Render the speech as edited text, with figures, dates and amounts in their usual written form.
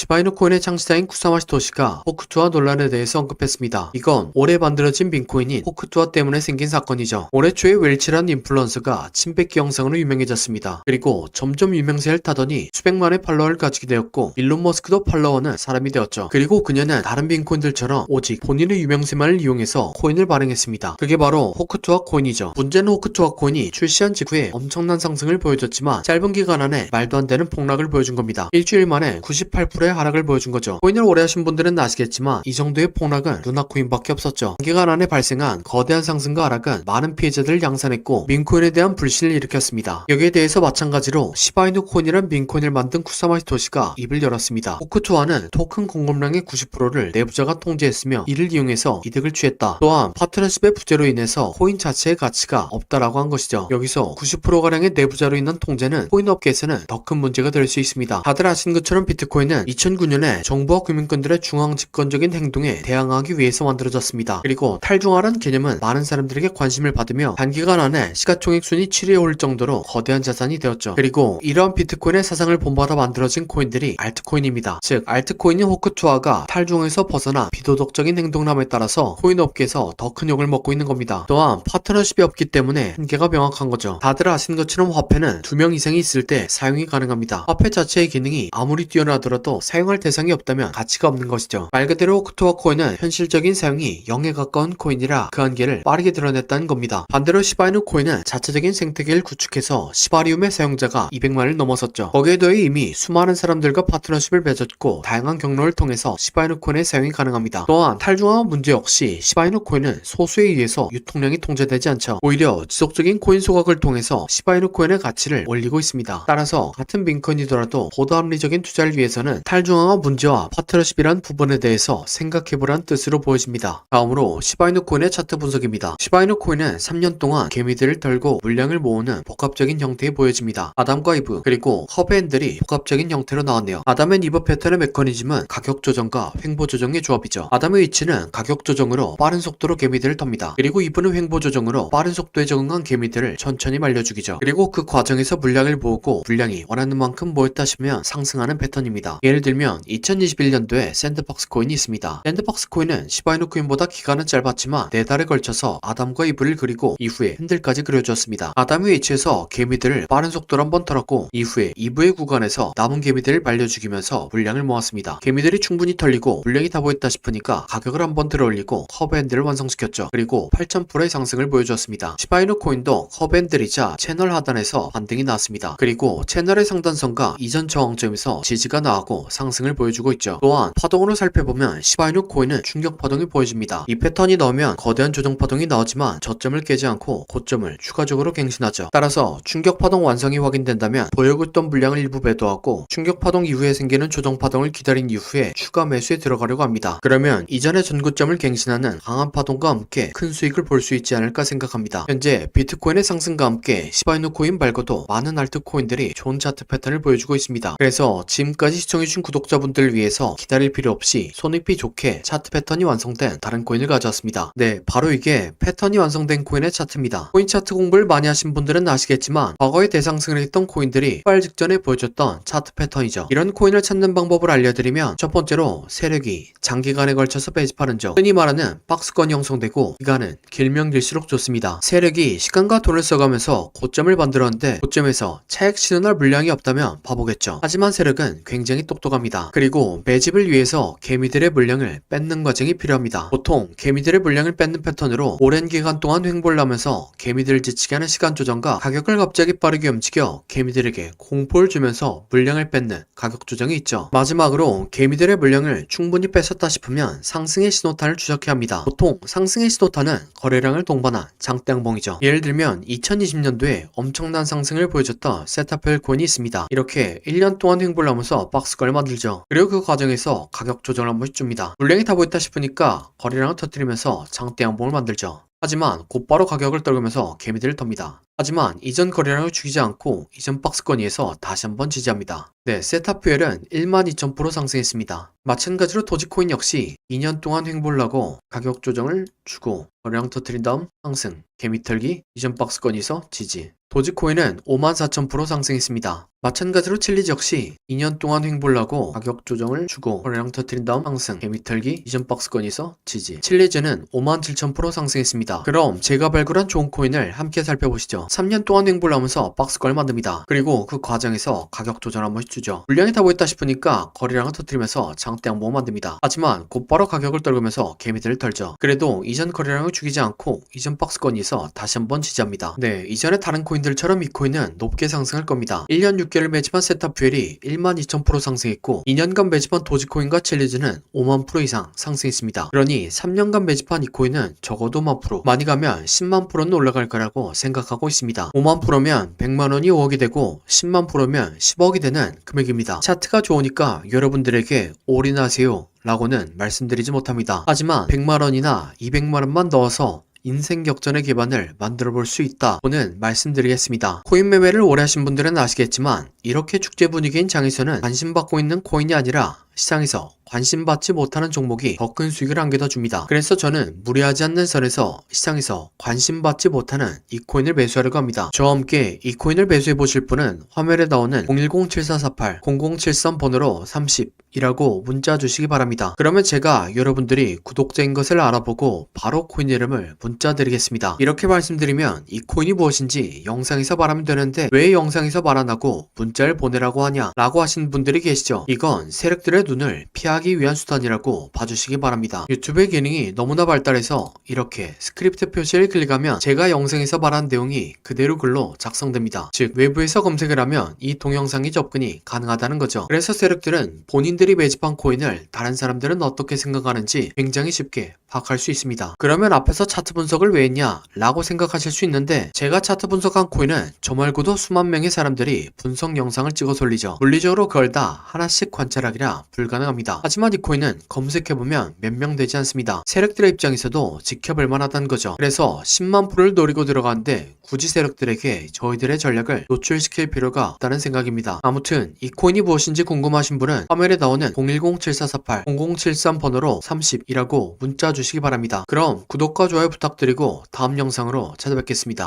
시바이누 코인의 창시자인 쿠사마 시토시가 호크투아 논란에 대해서 언급했습니다. 이건 올해 만들어진 빈코인인 호크투아 때문에 생긴 사건이죠. 올해 초에 웰치라는 인플루언서가 침뱉기 영상으로 유명해졌습니다. 그리고 점점 유명세를 타더니 수백만의 팔로워를 가지게 되었고 일론 머스크도 팔로워는 사람이 되었죠. 그리고 그녀는 다른 빈코인들처럼 오직 본인의 유명세만을 이용해서 코인을 발행했습니다. 그게 바로 호크투아 코인이죠. 문제는 호크투아 코인이 출시한 직후에 엄청난 상승을 보여줬지만 짧은 기간 안에 말도 안 되는 폭락을 보여준 겁니다. 일주일 만에 98%의 하락을 보여준 거죠. 코인을 오래 하신 분들은 아시겠지만 이 정도의 폭락은 루나 코인밖에 없었죠. 단기간 안에 발생한 거대한 상승과 하락은 많은 피해자들을 양산했고 민코인에 대한 불신을 일으켰습니다. 여기에 대해서 마찬가지로 시바이누 코인이란 민코인을 만든 쿠사마 시토시가 입을 열었습니다. 호크투아는 토큰 공급량의 90%를 내부자가 통제했으며 이를 이용해서 이득을 취했다. 또한 파트너십의 부재로 인해서 코인 자체의 가치가 없다라고 한 것이죠. 여기서 90%가량의 내부자로 인한 통제는 코인 업계에서는 더 큰 문제가 될 수 있습니다. 다들 아시는 것처럼 비트코인은 2009년에 정부와 금융권들의 중앙 집권적인 행동에 대항하기 위해서 만들어졌습니다. 그리고 탈중화란 개념은 많은 사람들에게 관심을 받으며 단기간 안에 시가총액 순위 7위에 오를 정도로 거대한 자산이 되었죠. 그리고 이러한 비트코인의 사상을 본받아 만들어진 코인들이 알트코인입니다. 즉 알트코인인 호크투아가 탈중에서 벗어나 비도덕적인 행동함에 따라서 코인 업계에서 더 큰 욕을 먹고 있는 겁니다. 또한 파트너십이 없기 때문에 한계가 명확한 거죠. 다들 아시는 것처럼 화폐는 2명 이상이 있을 때 사용이 가능합니다. 화폐 자체의 기능이 아무리 뛰어나더라도 사용할 대상이 없다면 가치가 없는 것이죠. 말 그대로 호크투아 코인은 현실적인 사용이 0에 가까운 코인이라 그 한계를 빠르게 드러냈다는 겁니다. 반대로 시바이누 코인은 자체적인 생태계를 구축해서 시바리움의 사용자가 200만을 넘어섰죠. 거기에 더해 이미 수많은 사람들과 파트너십을 맺었고 다양한 경로를 통해서 시바이누 코인의 사용이 가능합니다. 또한 탈중화 문제 역시 시바이누 코인은 소수에 의해서 유통량이 통제되지 않죠. 오히려 지속적인 코인 소각을 통해서 시바이누 코인의 가치를 올리고 있습니다. 따라서 같은 빈코인이더라도 보다 합리적인 투자를 위해서는 탈중앙화 문제와 파트너십이란 부분에 대해서 생각해보란 뜻으로 보여집니다. 다음으로 시바이누 코인의 차트 분석입니다. 시바이누 코인은 3년 동안 개미들을 털고 물량을 모으는 복합적인 형태에 보여집니다. 아담과 이브 그리고 허브앤들이 복합적인 형태로 나왔네요. 아담 앤 이브 패턴의 메커니즘은 가격 조정과 횡보 조정의 조합이죠. 아담의 위치는 가격 조정으로 빠른 속도로 개미들을 텁니다. 그리고 이브는 횡보 조정으로 빠른 속도에 적응한 개미들을 천천히 말려 죽이죠. 그리고 그 과정에서 물량을 모으고 물량이 원하는 만큼 모였다 싶으면 상승하는 패턴입니다. 예를 들면 2021년도에 샌드박스 코인이 있습니다. 샌드박스 코인은 시바이누 코인보다 기간은 짧았지만 4달에 걸쳐서 아담과 이브를 그리고 이후에 핸들까지 그려주었습니다. 아담의 위치에서 개미들을 빠른 속도로 한번 털었고 이후에 이브의 구간에서 남은 개미들을 말려 죽이면서 물량을 모았습니다. 개미들이 충분히 털리고 물량이 다 모였다 싶으니까 가격을 한번 들어올리고 커브핸들을 완성시켰죠. 그리고 8000%의 상승을 보여주었습니다. 시바이누 코인도 커브핸들이자 채널 하단에서 반등이 나왔습니다. 그리고 채널의 상단선과 이전 저항점에서 지지가 나오고 상승을 보여주고 있죠. 또한 파동으로 살펴보면 시바이누 코인은 충격 파동이 보여집니다. 이 패턴이 나오면 거대한 조정 파동이 나오지만 저점을 깨지 않고 고점을 추가적으로 갱신하죠. 따라서 충격 파동 완성이 확인된다면 보여고 있던 물량을 일부 매도하고 충격 파동 이후에 생기는 조정 파동을 기다린 이후에 추가 매수에 들어가려고 합니다. 그러면 이전의 전고점을 갱신하는 강한 파동과 함께 큰 수익을 볼 수 있지 않을까 생각합니다. 현재 비트코인의 상승과 함께 시바이누 코인 말고도 많은 알트코인들이 좋은 차트 패턴을 보여주고 있습니다. 그래서 지금까지 시청해주신 구독자분들을 위해서 기다릴 필요 없이 손익비 좋게 차트 패턴이 완성된 다른 코인을 가져왔습니다. 네, 바로 이게 패턴이 완성된 코인의 차트입니다. 코인 차트 공부를 많이 하신 분들은 아시겠지만 과거에 대상승을 했던 코인들이 폭발 직전에 보여줬던 차트 패턴이죠. 이런 코인을 찾는 방법을 알려드리면 첫 번째로 세력이 장기간에 걸쳐서 매집하는 점, 흔히 말하는 박스권이 형성되고 기간은 길면 길수록 좋습니다. 세력이 시간과 돈을 써가면서 고점을 만들었는데 고점에서 차익 실현할 물량이 없다면 바보겠죠. 하지만 세력은 굉장히 똑똑합니다. 그리고 매집을 위해서 개미들의 물량을 뺏는 과정이 필요합니다. 보통 개미들의 물량을 뺏는 패턴으로 오랜 기간 동안 횡보를 하면서 개미들을 지치게 하는 시간 조정과 가격을 갑자기 빠르게 움직여 개미들에게 공포를 주면서 물량을 뺏는 가격 조정이 있죠. 마지막으로 개미들의 물량을 충분히 뺏었다 싶으면 상승의 신호탄을 추적해야 합니다. 보통 상승의 신호탄은 거래량을 동반한 장대양봉이죠. 예를 들면 2020년도에 엄청난 상승을 보여줬던 세타펠 코인이 있습니다. 이렇게 1년 동안 횡보를 하면서 박스권을 만들죠. 그리고 그 과정에서 가격 조정을 한 번씩 줍니다. 물량이 다 보였다 싶으니까 거래량을 터뜨리면서 장대양봉을 만들죠. 하지만 곧바로 가격을 떨구면서 개미들을 텁니다. 하지만 이전 거래량을 죽이지 않고 이전 박스권위에서 다시 한번 지지합니다. 네, 세타퓨엘은 12,000% 상승했습니다. 마찬가지로 도지코인 역시 2년 동안 횡보를 하고 가격 조정을 주고 거래량 터트린 다음 상승, 개미털기, 이전 박스권위에서 지지. 도지코인은 54,000% 상승했습니다. 마찬가지로 칠리즈 역시 2년 동안 횡보를 하고 가격 조정을 주고 거래량 터트린 다음 상승, 개미털기, 이전 박스권에서 지지. 칠리즈는 57,000% 상승했습니다. 그럼 제가 발굴한 좋은 코인을 함께 살펴보시죠. 3년 동안 횡보를 하면서 박스권을 만듭니다. 그리고 그 과정에서 가격 조정 한번 해주죠. 물량이 다 모였다 싶으니까 거래량을 터트리면서 장대 양봉을 만듭니다. 하지만 곧바로 가격을 떨구면서 개미들을 털죠. 그래도 이전 거래량을 죽이지 않고 이전 박스권에서 다시 한번 지지합니다. 네, 이전에 다른 코인들처럼 이 코인은 높게 상승할 겁니다. 1년 6개월 매집한 세타퓨엘이 12,000% 상승했고 2년간 매집한 도지코인과 칠리즈는 5만% 이상 상승했습니다. 그러니 3년간 매집한 이 코인은 적어도 5만%, 많이 가면 10만%는 올라갈 거라고 생각하고 있습니다. 5만%면 100만원이 5억이 되고 10만%면 10억이 되는 금액입니다. 차트가 좋으니까 여러분들에게 올인하세요 라고는 말씀드리지 못합니다. 하지만 100만원이나 200만원만 넣어서 인생 역전의 기반을 만들어 볼 수 있다고는 말씀드리겠습니다. 코인 매매를 오래 하신 분들은 아시겠지만 이렇게 축제 분위기인 장에서는 관심받고 있는 코인이 아니라 시장에서 관심받지 못하는 종목이 더 큰 수익을 안겨다 줍니다. 그래서 저는 무리하지 않는 선에서 시장에서 관심받지 못하는 이 코인을 매수하려고 합니다. 저와 함께 이 코인을 매수해 보실 분은 화면에 나오는 010-7448-0073 번호로 30이라고 문자 주시기 바랍니다. 그러면 제가 여러분들이 구독자인 것을 알아보고 바로 코인 이름을 문자 드리겠습니다. 이렇게 말씀드리면 이 코인이 무엇인지 영상에서 말하면 되는데 왜 영상에서 말 안 하고 문자를 보내라고 하냐 라고 하시는 분들이 계시죠. 이건 세력들의 눈을 피하기 위한 수단이라고 봐주시기 바랍니다. 유튜브의 기능이 너무나 발달해서 이렇게 스크립트 표시를 클릭하면 제가 영상에서 말한 내용이 그대로 글로 작성됩니다. 즉 외부에서 검색을 하면 이 동영상이 접근이 가능하다는 거죠. 그래서 세력들은 본인들이 매집한 코인을 다른 사람들은 어떻게 생각하는지 굉장히 쉽게 파악할 수 있습니다. 그러면 앞에서 차트 분석을 왜 했냐 라고 생각하실 수 있는데 제가 차트 분석한 코인은 저 말고도 수만 명의 사람들이 분석 영상을 찍어서 올리죠. 물리적으로 그걸 다 하나씩 관찰하기라 불가능합니다. 하지만 이 코인은 검색해보면 몇 명 되지 않습니다. 세력들의 입장에서도 지켜볼 만하다는 거죠. 그래서 10만 프로를 노리고 들어가는데 굳이 세력들에게 저희들의 전략을 노출시킬 필요가 없다는 생각입니다. 아무튼 이 코인이 무엇인지 궁금하신 분은 화면에 나오는 010-7448-0073 번호로 30이라고 문자 주시기 바랍니다. 그럼 구독과 좋아요 부탁드리고 다음 영상으로 찾아뵙겠습니다.